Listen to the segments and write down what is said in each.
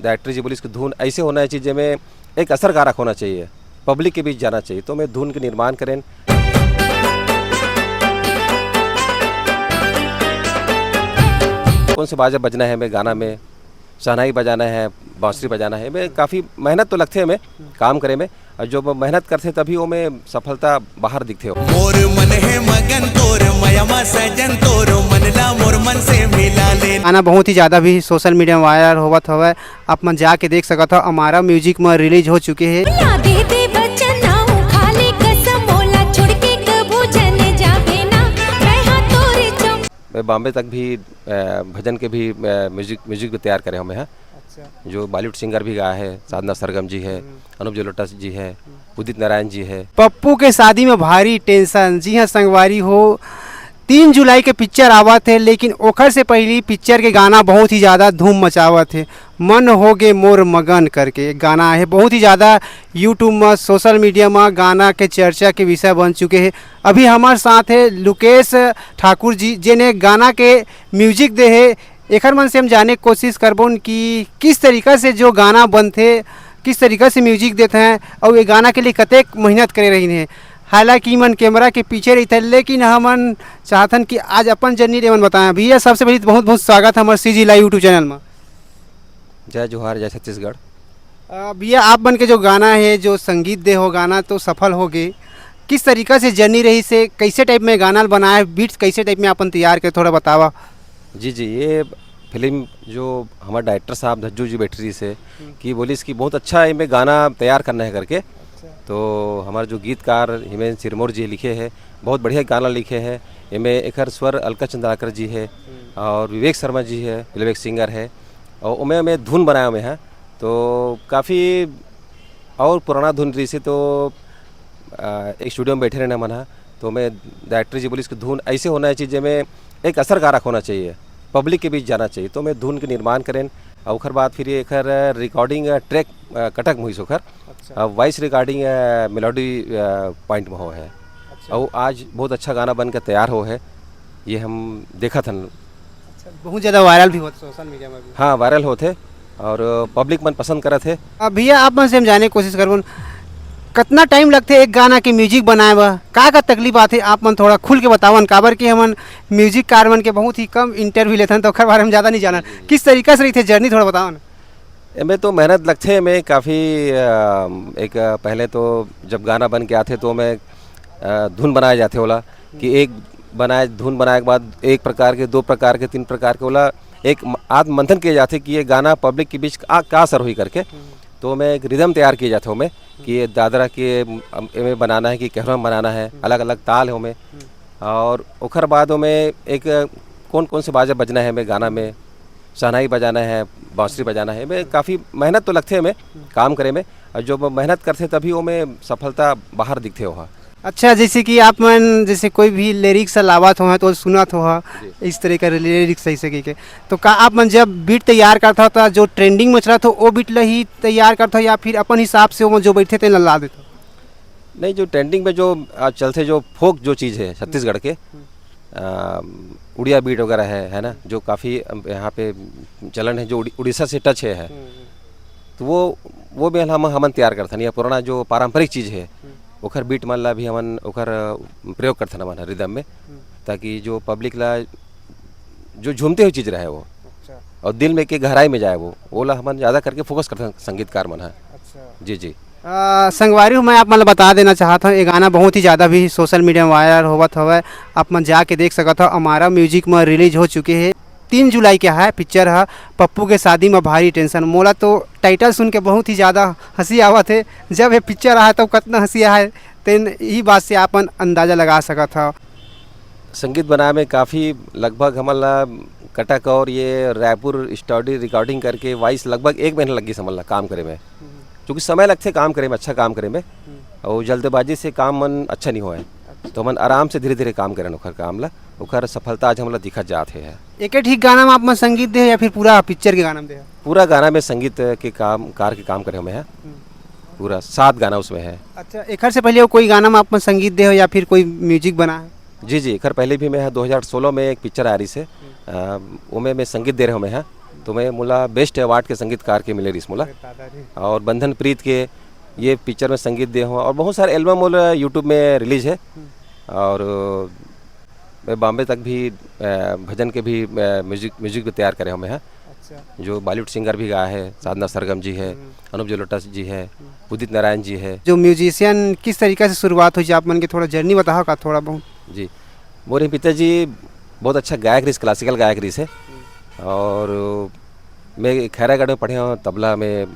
Director जी बोली इसकी धुन ऐसे होना चाहिए में एक असरकारक होना चाहिए, पब्लिक के बीच जाना चाहिए, तो मैं धुन के निर्माण करें। कौन से बाजा बजना है मैं गाना में, शहनाई बजाना है, बांसुरी बजाना है, मैं काफ़ी मेहनत तो लगते हैं मैं काम करे में, और जो मेहनत करते तभी वो में सफलता बाहर दिखते हो। मोर मन है मगन तोर मयमा सजन तोर मनला मोर मन से मिला ले। गाना बहुत ही ज़्यादा भी सोशल मीडिया में वायरल होवत हवे, आप मन जाके देख सकत हो, हमारा म्यूजिक में रिलीज हो चुके हैं। मैं बॉम्बे तक भी भजन के भी म्यूजिक भी तैयार करे हमें हैं। अच्छा। जो बॉलीवुड सिंगर भी गाया है, साधना सरगम जी है, अनूप जलोटा जी है, उदित नारायण जी है। पप्पू के शादी में भारी टेंशन, जी हाँ संगवारी हो, 3 जुलाई के पिक्चर आवत है, लेकिन ओखर से पहली पिक्चर के गाना बहुत ही ज़्यादा धूम मचावत है। मन होगे मोर मगन करके गाना है, बहुत ही ज़्यादा यूट्यूब में सोशल मीडिया में गाना के चर्चा के विषय बन चुके हैं। अभी हमारे साथ है लुकेश ठाकुर जी, जिन्हें गाना के म्यूजिक दे है। एक मन से हम जाने की कोशिश करबोन कि किस तरीक़ा से जो गाना बनते, किस तरीक़ा से म्यूजिक देते हैं और ये गाना के लिए कतेक मेहनत करे रही हैं। हालांकि मन कैमरा के पीछे रही थे, लेकिन हमन चाहतन कि आज अपन जर्नी एवं बताएं। भैया सबसे पहले बहुत बहुत स्वागत है हमारे CG लाइव यूट्यूब चैनल में। जय जोहार, जय छत्तीसगढ़। भैया आप बन के जो गाना है, जो संगीत दे हो गाना तो सफल हो गए, किस तरीक़ा से जर्नी रही से, कैसे टाइप में गाना बनाया, बीट्स कैसे टाइप में अपन तैयार कर, थोड़ा बतावा। जी, ये फिल्म जो हमारे डायरेक्टर साहब धज्जू जी बैठरी से कि बोली इसकी बहुत अच्छा है, में गाना तैयार करना है करके। तो हमारे जो गीतकार हिमेंद्र सिरमौर जी लिखे हैं, बहुत बढ़िया गाना लिखे हैं। इनमें एक स्वर अलका चंद्राकर जी है और विवेक शर्मा जी है, विवेक सिंगर है, और उमें मैं धुन बनाया हुए हैं। तो काफ़ी और पुराना धुन रही से, तो एक स्टूडियो में बैठे रहना मना, तो मैं डायरेक्टर जी बोली इसकी धुन ऐसे होना चाहिए में एक असरकारक होना चाहिए, पब्लिक के बीच जाना चाहिए, तो मैं धुन के निर्माण करें। और ओकर बाद फिर एक रिकॉर्डिंग ट्रैक कटक मुहिस ओकर वॉइस रिकॉर्डिंग मेलोडी पॉइंट में हो है। और आज बहुत अच्छा गाना बन के तैयार हो है, ये हम देखा था। बहुत ज़्यादा वायरल भी होते सोशल मीडिया में भी। हाँ, वायरल होते और पब्लिक मन पसंद करे थे। अब भैया आप मन से हम जाने की कोशिश करबो, कितना टाइम लगते एक गाना के म्यूजिक बनाए बा, का तकलीफ आते आप मन थोड़ा खुल के बतावन। काबर कि हमन म्यूजिक कारवन के बहुत ही कम इंटरव्यू लेते हैं, तो ओकर बारे में ज़्यादा नहीं जाना, किस तरीका से रही थे जर्नी, थोड़ा बतावन। मैं तो मेहनत लगते हैं, मैं काफ़ी एक पहले तो जब गाना बन के आते तो मैं धुन बनाए जाते होला कि एक बनाए धुन बनाए के बाद 1 प्रकार के 2 प्रकार के 3 प्रकार के होला एक आत्म मंथन किए जाते कि ये गाना पब्लिक के बीच का असर हुई करके। तो मैं एक रिदम तैयार किए जाते हूँ मैं कि ये दादरा के में बनाना है कि कहरा में बनाना है, अलग अलग ताल है में, और ओखर बाद में एक कौन कौन से बाजा बजना है मैं गाना में, शहनाई बजाना है, बांसुरी बजाना है, मैं काफ़ी मेहनत तो लगते हैं मैं काम करे में, और जो मेहनत करते तभी वो में सफलता बाहर दिखते हो। अच्छा, जैसे कि आप मन जैसे कोई भी लिरिक्स लावत हो तो सुनत हो इस तरह का लिरिक्स सही से के, तो का आप मन जब बीट तैयार करता था, जो ट्रेंडिंग में चला था वो बीट ही तैयार करता, या फिर अपन हिसाब से वो जो बैठे थे ला देता? नहीं, जो ट्रेंडिंग में जो चलते जो फोक जो चीज़ है छत्तीसगढ़ के, उड़िया बीट वगैरह है ना, जो काफ़ी यहाँ पे चलन है, जो उड़ीसा से टच है, तो वो भी हम तैयार करते हैं। या पुराना जो पारंपरिक चीज़ है ओखर बीट मन ला भी हमन ओखर प्रयोग करते ना मन रिदम में, ताकि जो पब्लिक ला जो झूमते हुए चीज़ रहे वो और दिल में के गहराई में जाए, वो ला हमन ज़्यादा करके फोकस करते हैं संगीतकार मन है। जी जी। संगवारी मैं आप मतलब बता देना चाहता हूँ, ये गाना बहुत ही ज़्यादा भी सोशल मीडिया में वायरल होवत हवे, आप मन जाके देख सकते हो, हमारा म्यूजिक में रिलीज हो चुके हैं। 3 जुलाई के है पिक्चर है, पप्पू के शादी में भारी टेंशन। मोला तो टाइटल सुन के बहुत ही ज़्यादा हंसी आवत है, जब ये पिक्चर आया तो कितना हंसी आया, तेन यही बात से अपन अंदाज़ा लगा सका था। संगीत बनाए में काफ़ी लगभग हमारा कटक और ये रायपुर स्टूडियो रिकॉर्डिंग करके वॉइस लगभग 1 महीना लगी समझ ला काम करे में, क्योंकि समय लगते काम करे में, अच्छा काम करे में, और जल्दबाजी से काम मन अच्छा नहीं हुआ है, तो मन आराम से धीरे धीरे काम करें ओखर काम ला, ओखर सफलता आज हमला दिखत जाते हैं। एक ठीक गाना में आप मन संगीत दे या फिर पूरा पिक्चर के गाना में दे? पूरा गाना में संगीत के काम करे में है, पूरा 7 गाना उसमें है। अच्छा, एक से पहले कोई गाना में आप मन संगीत दे हो या फिर कोई म्यूजिक बना है? जी, एक पहले भी मैं 2016 में एक पिक्चर आ रही से, वो में संगीत दे रहे हूँ मैं है, तो मैं मोला बेस्ट अवार्ड के संगीतकार के मिले रिस मोला। और बंधन प्रीत के ये पिक्चर में संगीत दे हुआ और बहुत सारे एल्बम मोला यूट्यूब में रिलीज है। और मैं बॉम्बे तक भी भजन के भी म्यूजिक भी तैयार करे हमें हैं। जो बॉलीवुड सिंगर भी गाया है, साधना सरगम जी है, अनूप जलोटा जी है, उदित नारायण जी है। जो म्यूजिशियन किस तरीके से शुरुआत हुई आप मन के थोड़ा जर्नी बताओ का थोड़ा बहुत। जी, मोरे पिताजी बहुत अच्छा गायक रही, क्लासिकल गायक रही से। और मैं खैरागढ़ में पढ़े हूँ, तबला में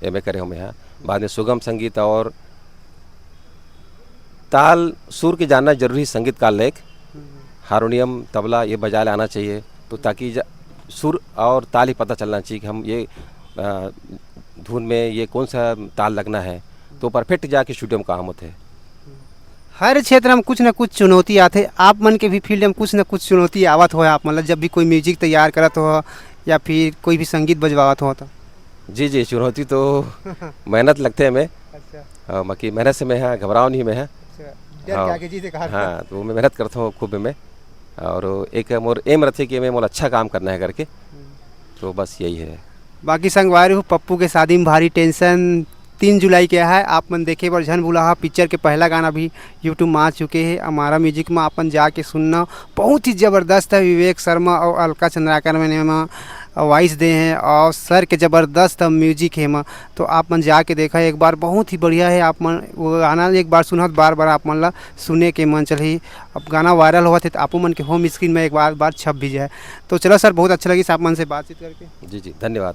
एमए करे हूँ मैं यहाँ। बाद में सुगम संगीत और ताल सुर के जानना जरूरी, संगीत का लेख हारमोनियम तबला ये बजा आना चाहिए, तो ताकि सुर और ताल ही पता चलना चाहिए कि हम ये धुन में ये कौन सा ताल लगना है, तो परफेक्ट जाके स्टूडियो में काम होते हैं। हर क्षेत्र में कुछ ना कुछ चुनौती आते, आप मन के भी फील्ड में कुछ ना कुछ चुनौती आवत हो आप मतलब जब भी कोई म्यूजिक तैयार करत हो या फिर कोई भी संगीत बजवावत हो तो। जी जी, चुनौती तो मेहनत लगते हैं मैं। अच्छा। बाकी मेहनत से मैं यहाँ घबराओ नहीं मैं। हाँ, तो मैं मेहनत करता हूँ खूब में। और एक मोर एम रहती कि मैं मोर अच्छा काम करना है करके, तो बस यही है। बाकी संगवारी हो पप्पू के शादी में भारी टेंशन 3 जुलाई के है, आप मन देखे पर झन बुलाहा पिक्चर के पहला गाना भी यूट्यूब में आ चुके हैं। हमारा म्यूजिक में अपन जाके सुनना बहुत ही ज़बरदस्त है। विवेक शर्मा और अलका चंद्राकर मैंने वॉइस दे हैं और सर के ज़बरदस्त म्यूजिक है में, तो आप मन जाके देखा एक बार, बहुत ही बढ़िया है। आप मन वो गाना एक बार सुना बार बार आप मन ला सुने के मन चल। अब गाना वायरल हुआ थे तो आप मन के होम स्क्रीन में एक बार छप भी जाए। तो चलो सर, बहुत अच्छा लगी आप मन से बातचीत करके। जी जी, धन्यवाद।